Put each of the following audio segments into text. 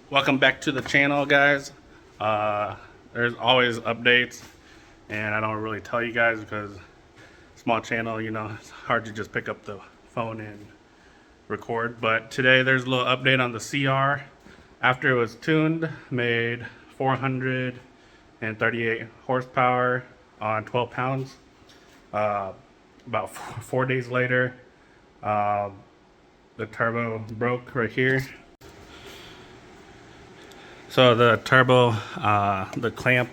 Welcome back to the channel, guys. There's always updates, and I don't really tell you guys because small channel, you know, it's hard to just pick up the phone and record. But today there's a little update on the CR. After it was tuned, made 438 horsepower on 12 pounds. About 4 days later, the turbo broke right here. So the turbo, the clamp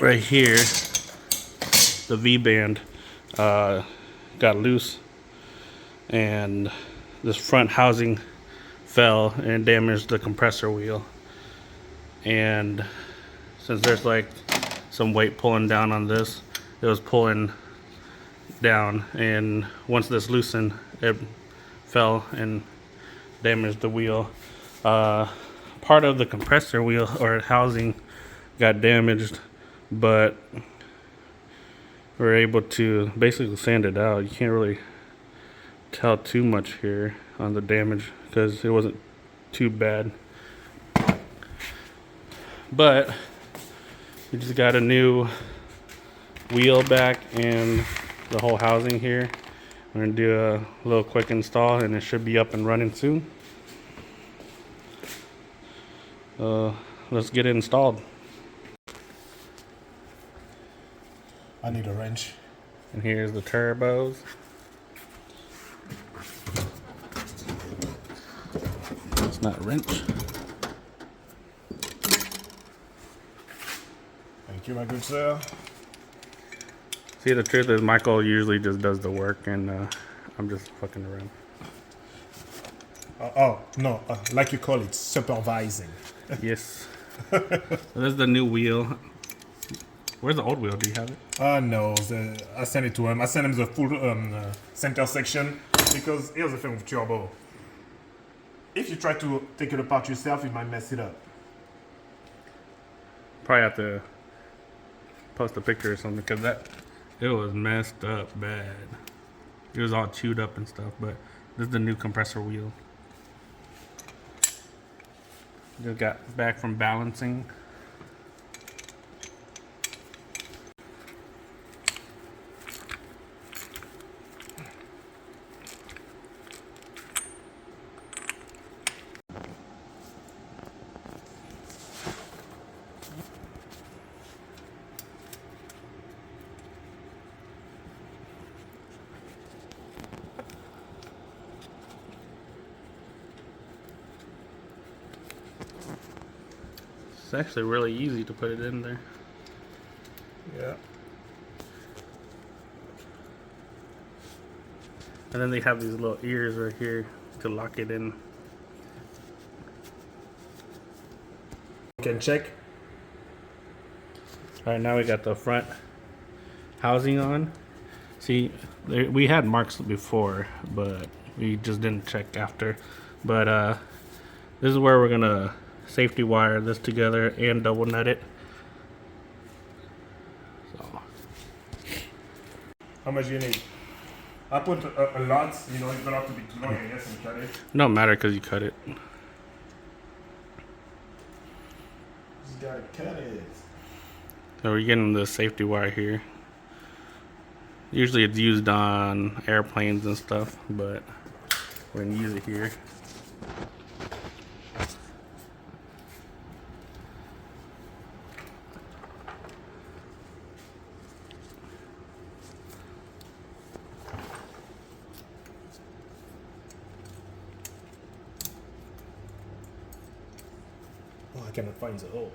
right here, the V-band, got loose, and this front housing fell and damaged the compressor wheel. And since there's like some weight pulling down on this, it was pulling down, and once this loosened, it fell and damaged the wheel. Part of the compressor wheel or housing got damaged, but we're able to basically sand it out. You can't really tell too much here on the damage because it wasn't too bad. But we just got a new wheel back and the whole housing here. We're gonna do a little quick install and it should be up and running soon. Let's get it installed. I need a wrench. And here's the turbos. It's not a wrench. Thank you, my good sir. See, the truth is Michael usually just does the work and I'm just fucking around. No, like you call it, supervising. Yes. So this is the new wheel. Where's the old wheel? Do you have it? No, I sent it to him. I sent him the full center section because here's the thing with turbo. If you try to take it apart yourself, you might mess it up. Probably have to post a picture or something because it was messed up bad. It was all chewed up and stuff, but this is the new compressor wheel. Just got back from balancing. It's actually really easy to put it in there. Yeah. And then they have these little ears right here to lock it in. You can check. Alright, now we got the front housing on. See, we had marks before, but we just didn't check after. But this is where we're gonna safety wire this together and double nut it. So, How much do you need? I put a lot, you know, it's not have to be too long, I guess, and cut it. don't matter because you cut it. Just gotta cut it. So we're getting the safety wire here. Usually it's used on airplanes and stuff, but we're gonna use it here. Oh, I cannot find the hole.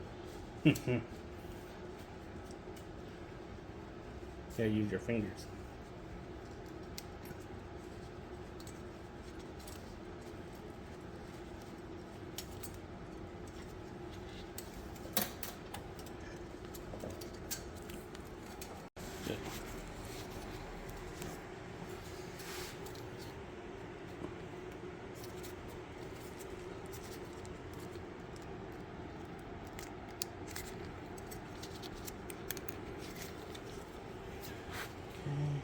Yeah, use your fingers. Good.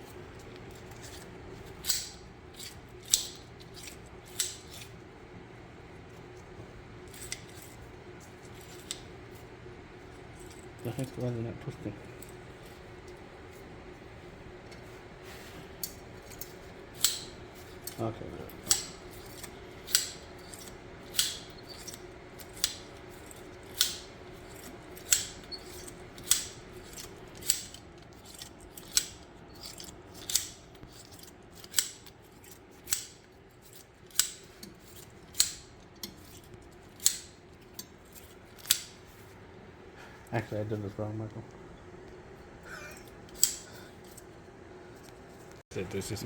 the heck? Why is it not twisting? Okay, good. Actually, I did this wrong, Michael. This is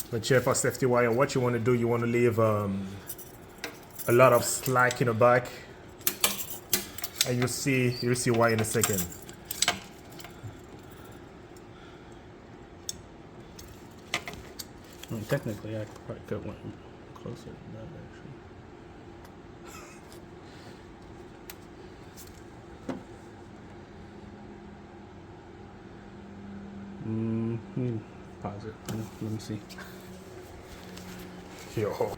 But yeah, for safety wire, what you want to do, you want to leave a lot of slack in the back, and you'll see why in a second. I mean, technically, I probably could have went closer to that, actually. Pause it. Let me see. Yo.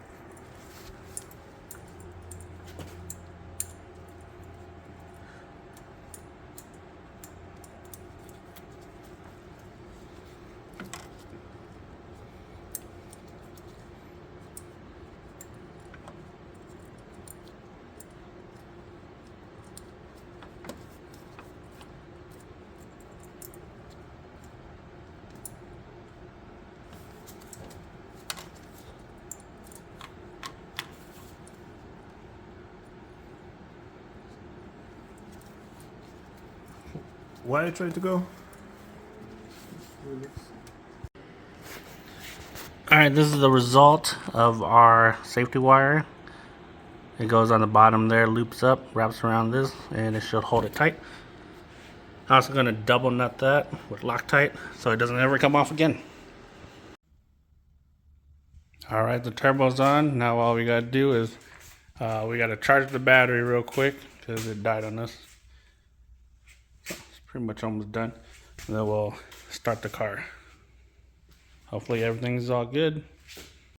Where are you trying to go? Alright, this is the result of our safety wire. It goes on the bottom there, loops up, wraps around this, and it should hold it tight. I'm also going to double nut that with Loctite so it doesn't ever come off again. Alright, the turbo's on. Now all we got to do is we got to charge the battery real quick because it died on us. So it's pretty much almost done. And then we'll start the car. Hopefully everything's all good.